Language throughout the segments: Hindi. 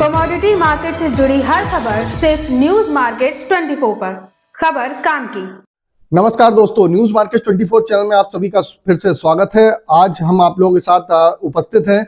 कमोडिटी मार्केट से जुड़ी हर खबर सिर्फ न्यूज मार्केट्स 24 पर। खबर काम की। नमस्कार दोस्तों, न्यूज मार्केट 24 चैनल में आप सभी का फिर से स्वागत है। आज हम आप लोगों के साथ उपस्थित हैं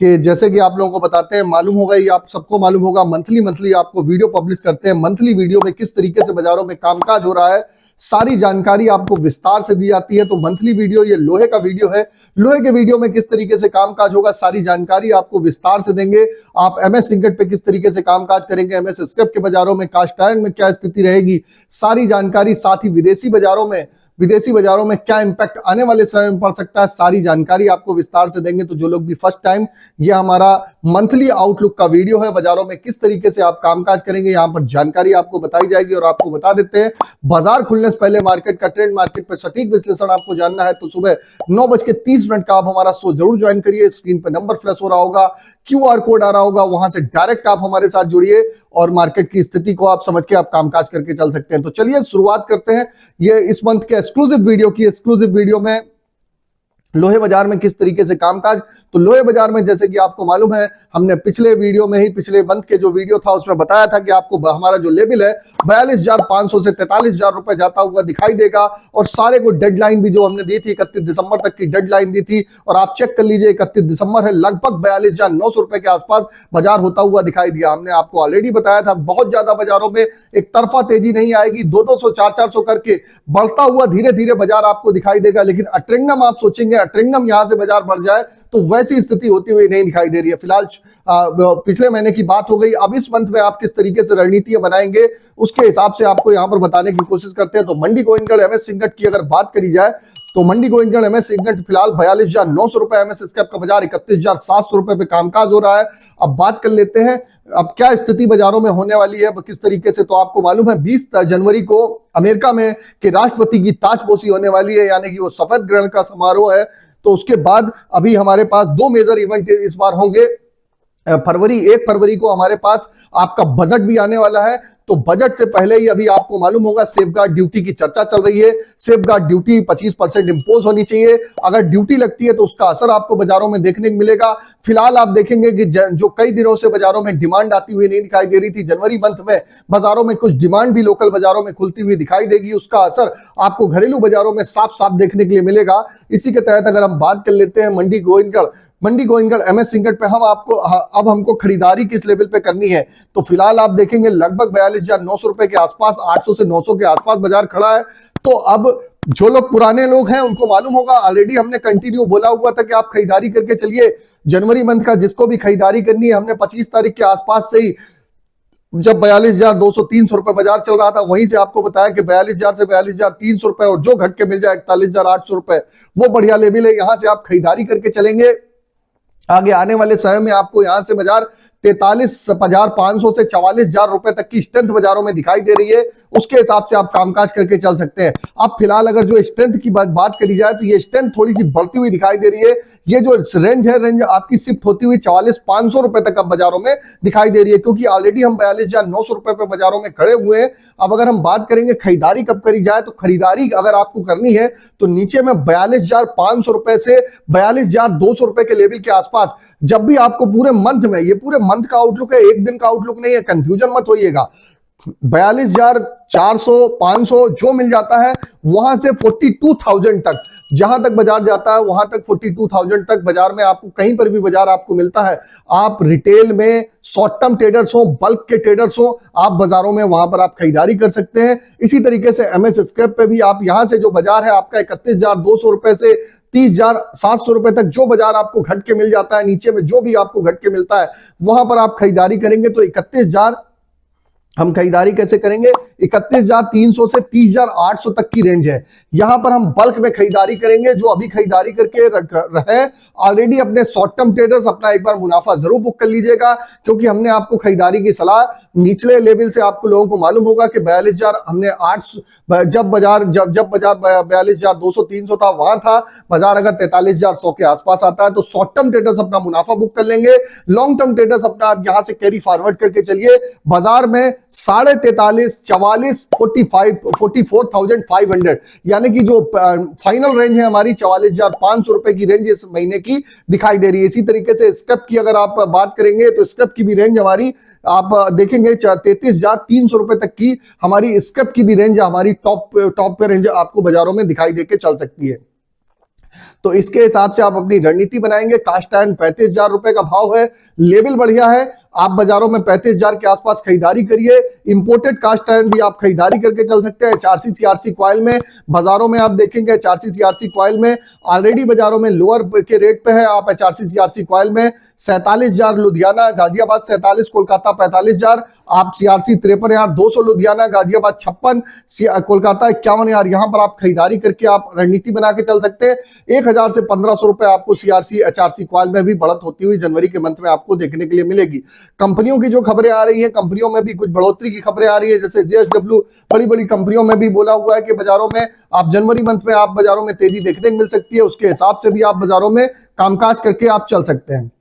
कि जैसे कि आप लोगों को बताते हैं, मालूम होगा, ये आप सबको मालूम होगा, मंथली आपको वीडियो पब्लिश करते हैं। मंथली वीडियो में किस तरीके से बाजारों में कामकाज हो रहा है, सारी जानकारी आपको विस्तार से दी जाती है। तो मंथली वीडियो ये लोहे का वीडियो है। लोहे के वीडियो में किस तरीके से कामकाज होगा, सारी जानकारी आपको विस्तार से देंगे। आप एमएस सिंगट पे किस तरीके से कामकाज करेंगे, एमएस स्क्रैप के बाजारों में, कास्ट आयरन में क्या स्थिति रहेगी, सारी जानकारी, साथ ही विदेशी बाजारों में क्या इंपैक्ट आने वाले समय में पड़ सकता है, सारी जानकारी आपको विस्तार से देंगे। तो जो लोग भी फर्स्ट टाइम, ये हमारा मंथली आउटलुक का वीडियो है, बाजारों में किस तरीके से आप कामकाज करेंगे, यहाँ पर जानकारी आपको बताई जाएगी। और आपको बता देते हैं, बाजार खुलने से पहले मार्केट का ट्रेंड, मार्केट पर सटीक विश्लेषण आपको जानना है तो सुबह 9:30 का आप हमारा शो जरूर ज्वाइन करिए। स्क्रीन पर नंबर फ्लैश हो रहा होगा, QR कोड आ रहा होगा, वहां से डायरेक्ट आप हमारे साथ जुड़िए और मार्केट की स्थिति को आप समझ के आप कामकाज करके चल सकते हैं। तो चलिए शुरुआत करते हैं ये इस मंथ के एक्सक्लूसिव वीडियो में लोहे बाजार में किस तरीके से कामकाज। तो लोहे बाजार में जैसे कि आपको मालूम है, हमने पिछले वीडियो में ही, पिछले मंथ के जो वीडियो था उसमें बताया था कि आपको हमारा जो लेवल है 42,500 से 43,000 रुपए जाता हुआ दिखाई देगा। और सारे को डेडलाइन भी जो हमने दी थी, 31 दिसंबर तक की डेडलाइन दी थी, और आप चेक कर लीजिए 31 दिसंबर है, लगभग 42,900 रुपए के आसपास बाजार होता हुआ दिखाई दिया। हमने आपको ऑलरेडी बताया था, बहुत ज्यादा बाजारों में एक तरफा तेजी नहीं आएगी, 200, 400 करके बढ़ता हुआ धीरे धीरे बाजार आपको दिखाई देगा। लेकिन अट्रिंगम आप सोचेंगे, अट्रिंगम यहां से बाजार बढ़ जाए, तो वैसी स्थिति होती हुई नहीं दिखाई दे रही है। फिलहाल पिछले महीने की बात हो गई। अब इस मंथ में आप किस तरीके से रणनीतियां बनाएंगे, उसके हिसाब से आपको यहां पर बताने की कोशिश करते हैं। तो मंडी गोविंदगढ़ एमएस सिंगट की अगर बात करी जाए, तो मंडी गोविंदगढ़ एमएस सिंगट फिलहाल 42,900 रुपए, एमएस स्क्रैप का बाजार 31,700 रुपए पे कामकाज हो रहा है। अब बात कर लेते हैं, अब क्या स्थिति बाजारों में होने वाली है, किस तरीके से। तो आपको मालूम है 20 जनवरी को अमेरिका में के राष्ट्रपति की ताजपोशी होने वाली है, यानी कि वो शपथ ग्रहण का समारोह है। तो उसके बाद अभी हमारे पास 2 मेजर इवेंट इस बार होंगे। 1 फरवरी को हमारे पास आपका बजट भी आने वाला है। तो बजट से पहले ही अभी आपको मालूम होगा, सेफगार्ड ड्यूटी की चर्चा चल रही है। सेफगार्ड ड्यूटी 25% इंपोज होनी चाहिए। अगर ड्यूटी लगती है तो उसका असर आपको बाजारों में देखने को मिलेगा। फिलहाल आप देखेंगे कि जो कई दिनों से बाजारों में डिमांड आती हुई नहीं दिखाई दे रही थी, जनवरी मंथ में बाजारों में कुछ डिमांड भी लोकल बाजारों में खुलती हुई दिखाई देगी। उसका असर आपको घरेलू बाजारों में साफ साफ देखने के लिए मिलेगा। इसी के तहत अगर हम बात कर लेते हैं मंडी गोविंदगढ़ एमएस सिंगट पे, अब हमको खरीदारी किस लेवल पे करनी है। तो फिलहाल आप देखेंगे लगभग 42,900 रुपए के आसपास, 800 से 900 के आसपास बाजार खड़ा है। तो अब जो लोग पुराने लोग हैं उनको मालूम होगा, ऑलरेडी हमने कंटिन्यू बोला हुआ था कि आप खरीदारी करके चलिए। जनवरी मंथ का जिसको भी खरीदारी करनी है, हमने 25 तारीख के आसपास से ही, जब 42,200-300 रुपए बाजार चल रहा था, वहीं से आपको बताया कि 42,000 से 42,300 रुपए, और जो घट के मिल जाए 41,800 रुपए, वो बढ़िया लेवल है। यहां से आप खरीदारी करके चलेंगे। आगे आने वाले समय में आपको यहां से बाजार 43,500 से 44,000 रुपए तक की स्ट्रेंथ बाजारों में दिखाई दे रही है। उसके हिसाब से आप कामकाज करके चल सकते हैं। अब फिलहाल अगर जो स्ट्रेंथ की बात करी जाए, तो ये स्ट्रेंथ थोड़ी सी बढ़ती हुई दिखाई दे रही है। ये जो रेंज है, रेंज आपकी शिफ्ट होती हुई 44,500 रुपए तक अब बाजारों में दिखाई दे रही है, क्योंकि ऑलरेडी हम 42,900 रुपए पे बाजारों में खड़े हुए हैं। अब अगर हम बात करेंगे खरीदारी कब करी जाए, तो खरीदारी अगर आपको करनी है तो नीचे में 42,500 रुपए से 42,200 रुपए के लेवल के आसपास, जब भी आपको पूरे मंथ में, ये पूरे मंथ का आउटलुक है, एक दिन का आउटलुक नहीं है, कंफ्यूजन मत होइएगा। 42,400, 500 जो मिल जाता है, वहां से 42,000 तक, जहां तक बाजार जाता है वहां तक 42,000 तक बाजार में आपको कहीं पर भी बाजार आपको मिलता है। आप रिटेल में शॉर्ट टर्म ट्रेडर्स हो, बल्क के ट्रेडर्स हो, आप बाजारों में वहां पर आप खरीदारी कर सकते हैं। इसी तरीके से एमएस स्क्रैप पे भी आप यहां से जो बाजार है आपका 31,200 रुपए से 30,700 रुपए तक, जो बाजार आपको घट के मिल जाता है, नीचे में जो भी आपको घट के मिलता है, वहां पर आप खरीदारी करेंगे। तो 31,000 हम खरीदारी कैसे करेंगे, 31,300 से 30,800 तक की रेंज है। यहां पर हम बल्क में खरीदारी करेंगे। जो अभी खरीदारी करके रहे ऑलरेडी, अपने शॉर्ट टर्म ट्रेडर्स, अपना एक बार मुनाफा जरूर बुक कर लीजिएगा, क्योंकि हमने आपको खरीदारी की सलाह निचले लेवल से आपको लोगों को मालूम होगा कि 42,000 हमने 8 जब बाजार 42,200 300 था, वहां था बाजार अगर 43,100 के आसपास आता है तो शॉर्ट टर्म ट्रेडर्स अपना मुनाफा बुक कर लेंगे। लॉन्ग टर्म ट्रेडर्स अपना आप यहां से कैरी फॉरवर्ड करके चलिए। बाजार में 43,500 44,500 यानी कि जो फाइनल रेंज है हमारी 44,500 रुपए की रेंज इस महीने की दिखाई दे रही है। इसी तरीके से स्क्रैप की अगर आप बात करेंगे तो स्क्रैप की भी रेंज हमारी आप देखेंगे 33,300 रुपए तक की हमारी स्क्रैप की भी रेंज हमारी टॉप पे रेंज आपको बाजारों में दिखाई देके चल सकती है। तो इसके हिसाब से आप अपनी रणनीति बनाएंगे। कास्ट आयरन 35,000 रुपए का भाव है, लेवल बढ़िया है, आप बाजारों में 35,000 के आसपास खरीदारी करिए। इंपोर्टेड कास्ट आयरन भी आप खरीदारी करके चल सकते हैं। HRC CRC कॉइल में बाजारों में आप देखेंगे HRC CRC कॉइल में ऑलरेडी बाजारों में लोअर के रेट पे है। आप HRC CRC कॉइल में 47,000 लुधियाना गाजियाबाद 47, कोलकाता 45,000, आप CRC 53,200 लुधियाना गाजियाबाद 56, कोलकाता 51,000 यहां पर आप खरीदारी करके आप रणनीति बना के चल सकते हैं। 1,000 से 1,500 रुपए आपको CRC HRC कॉइल में भी बढ़त होती हुई जनवरी के मंथ में आपको देखने के लिए मिलेगी। कंपनियों की जो खबरें आ रही है, कंपनियों में भी कुछ बढ़ोतरी की खबरें आ रही है, जैसे JSW बड़ी बड़ी कंपनियों में भी बोला हुआ है कि बाजारों में आप जनवरी मंथ में आप बाजारों में तेजी देखने को मिल सकती है। उसके हिसाब से भी आप बाजारों में कामकाज करके आप चल सकते हैं।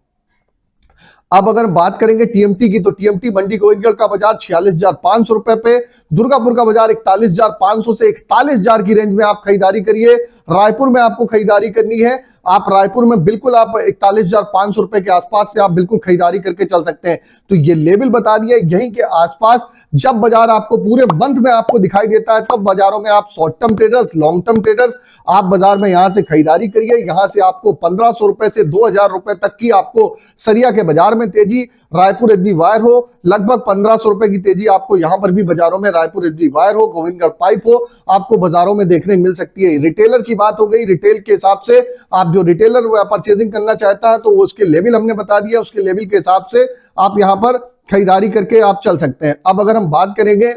अब अगर बात करेंगे TMT की तो TMT मंडी गोविंदगढ़ का बाजार 46,500 रुपए पे, दुर्गापुर का बाजार 41,500 से 41,000 की रेंज में आप खरीदारी करिए। रायपुर में आपको खरीदारी करनी है, आप रायपुर में बिल्कुल आप 41,500 रुपए के आसपास से आप बिल्कुल खरीदारी करके चल सकते हैं। तो ये लेवल बता दिया यहीं के आसपास जब बाजार आपको पूरे मंथ में आपको दिखाई देता है तब बाजारों में आप short term traders, long term traders आप बाजार में यहां से खरीदारी करिए। यहां से आपको 1,500 रुपए से 2,000 रुपए तक की आपको सरिया के बाजार में तेजी, रायपुर एसबी वायर हो लगभग 1,500 रुपए की तेजी आपको यहां पर भी बाजारों में रायपुर एसबी वायर हो, गोविंदगढ़ पाइप हो, आपको बाजारों में देखने मिल सकती है। रिटेलर की बात हो गई, रिटेल के हिसाब से आप जो रिटेलर परचेजिंग करना चाहता है तो उसके लेवल हमने बता दिया, उसके लेवल के हिसाब से आप यहां पर खरीदारी करके आप चल सकते हैं। अब अगर हम बात करेंगे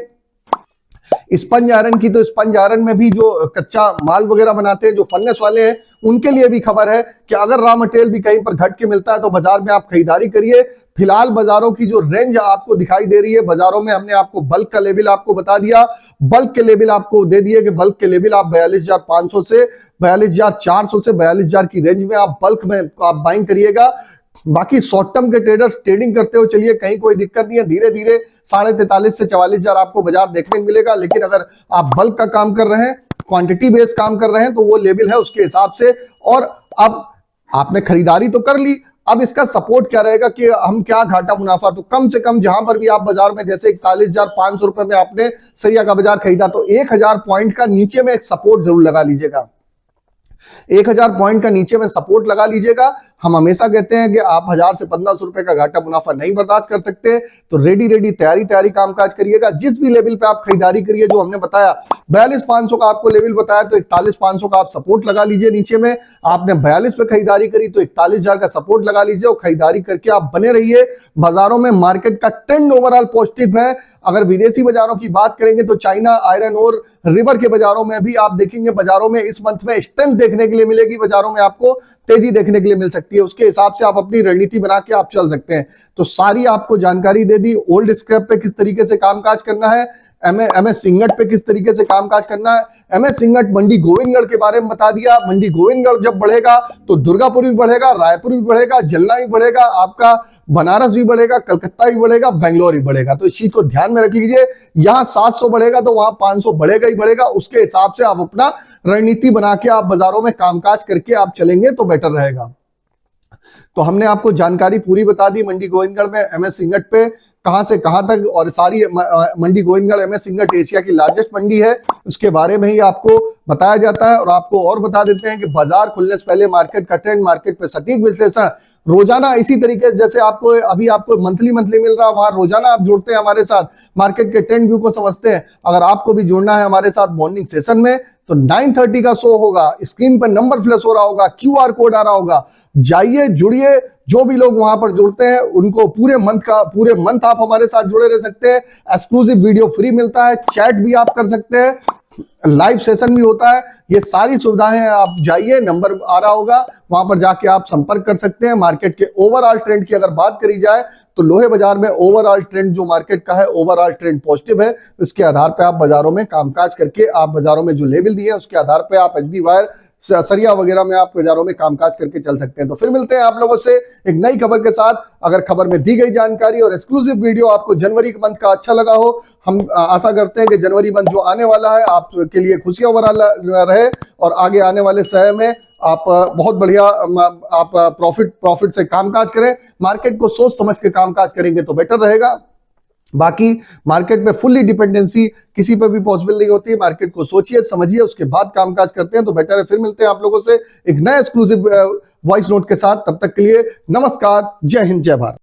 स्पंज आयरन की तो स्पंज आयरन में भी जो कच्चा माल वगैरह बनाते हैं, जो फर्नेस वाले हैं, उनके लिए भी खबर है कि अगर रॉ मटेरियल भी कहीं पर घट के मिलता है तो बाजार में आप खरीदारी करिए। फिलहाल बाजारों की जो रेंज आपको दिखाई दे रही है, बाजारों में हमने आपको बल्क का लेवल आपको बता दिया, बल्क के लेवल आपको दे दिए कि बल्क के लेवल आप 42,500 से 42,400 से 42,000 की रेंज में आप बल्क में आप बाइंग करिएगा। बाकी शॉर्ट टर्म के ट्रेडर्स ट्रेडिंग करते हो चलिए, कहीं कोई दिक्कत नहीं है, धीरे धीरे 43,500 से 44,000 आपको बाजार देखने को मिलेगा। लेकिन अगर आप बल्क का काम कर रहे हैं, क्वांटिटी बेस्ड काम कर रहे हैं तो वो लेवल है उसके हिसाब से। और अब आपने खरीदारी तो कर ली, अब इसका सपोर्ट क्या रहेगा कि हम क्या घाटा मुनाफा, तो कम से कम जहां पर भी आप बाजार में जैसे 41,500 रुपए में आपने सरिया का बाजार खरीदा तो 1,000 पॉइंट का नीचे में एक सपोर्ट जरूर लगा लीजिएगा। 1,000 पॉइंट का नीचे में सपोर्ट लगा लीजिएगा। हम हमेशा कहते हैं कि आप 1,000 से 1,500 रुपए का घाटा मुनाफा नहीं बर्दाश्त कर सकते, तो रेडी तैयारी कामकाज करिएगा। जिस भी लेवल पे आप खरीदारी करिए, जो हमने बताया 42,500 का आपको लेवल बताया तो 41,500 का आप सपोर्ट लगा लीजिए नीचे में। आपने 42 पे खरीदारी करी तो 41,000 का सपोर्ट लगा लीजिए और खरीदारी करके आप बने रहिए। बाजारों में मार्केट का ट्रेंड ओवरऑल पॉजिटिव है। अगर विदेशी बाजारों की बात करेंगे तो चाइना आयरन और रिवर के बाजारों में भी आप देखेंगे बाजारों में इस मंथ में स्ट्रेंथ देखने के लिए मिलेगी, बाजारों में आपको तेजी देखने के लिए मिल सकती है। उसके हिसाब से आप अपनी रणनीति बना के आप चल सकते हैं। तो सारी आपको जानकारी दे दी, ओल्ड स्क्रैप पे किस तरीके से कामकाज करना है, एमएस सिंगट पे किस तरीके से कामकाज करना है, एमएस सिंगट मंडी गोविंदगढ़ के बारे में बता दिया। मंडी गोविंदगढ़ जब बढ़ेगा तो दुर्गापुर भी बढ़ेगा, रायपुर भी बढ़ेगा, जलना भी बढ़ेगा, आपका बनारस भी बढ़ेगा, कलकत्ता भी बढ़ेगा, बेंगलोर भी बढ़ेगा। तो इस चीज को ध्यान में रख लीजिए, यहाँ 700 बढ़ेगा तो वहां 500 बढ़ेगा ही बढ़ेगा। उसके हिसाब से आप अपना रणनीति बना के आप बाजारों में कामकाज करके आप चलेंगे तो बेटर रहेगा। तो हमने आपको जानकारी पूरी बता दी मंडी गोविंदगढ़ में एमएस सिंगट पे कहां से कहां तक, और सारी मंडी गोविंदगढ़ एमएस सिंगट एशिया की लार्जेस्ट मंडी है, उसके बारे में ही आपको बताया जाता है। और आपको और बता देते हैं कि बाजार खुलने से पहले मार्केट का ट्रेंड, मार्केट पे सटीक विश्लेषण रोजाना इसी तरीके से जैसे आपको अभी आपको मंथली मिल रहा है, वहां रोजाना आप जुड़ते हैं हमारे साथ, मार्केट के ट्रेंड व्यू को समझते हैं। अगर आपको भी जुड़ना है हमारे साथ मॉर्निंग सेशन में तो 9:30 का शो होगा, स्क्रीन पर नंबर फ्लैश हो रहा होगा, QR कोड आ रहा होगा, जाइए जुड़िए। जो भी लोग वहां पर जुड़ते हैं उनको पूरे मंथ आप हमारे साथ जुड़े रह सकते हैं। एक्सक्लूसिव वीडियो फ्री मिलता है, चैट भी आप कर सकते हैं, लाइव सेशन भी होता है। ये सारी सुविधाएं आप जाइए, नंबर आ रहा होगा, वहां पर जाके आप संपर्क कर सकते हैं। मार्केट के ओवरऑल ट्रेंड की अगर बात करी जाए तो लोहे बाजार में ओवरऑल ट्रेंड जो मार्केट का है, ओवरऑल ट्रेंड पॉजिटिव है। इसके आधार पे आप बाजारों में कामकाज करके, आप बाजारों में जो लेवल दिए हैं उसके आधार पे आप एचबी वायर, सरिया वगैरह में आप बाजारों में कामकाज करके चल सकते हैं। तो फिर मिलते हैं आप लोगों से एक नई खबर के साथ। अगर खबर में दी गई जानकारी और एक्सक्लूसिव वीडियो आपको जनवरी के मंथ का अच्छा लगा हो, हम आशा करते हैं कि जनवरी मंथ जो आने वाला है आपके लिए खुशियां भरा रहे और आगे आने वाले समय में आप बहुत बढ़िया आप प्रॉफिट से कामकाज करें। मार्केट को सोच समझ के कामकाज करेंगे तो बेटर रहेगा। बाकी मार्केट में फुल्ली डिपेंडेंसी किसी पर भी पॉसिबल नहीं होती है। मार्केट को सोचिए, समझिए, उसके बाद कामकाज करते हैं तो बेटर है। फिर मिलते हैं आप लोगों से एक नए एक्सक्लूसिव वॉइस नोट के साथ। तब तक के लिए नमस्कार, जय हिंद, जय भारत।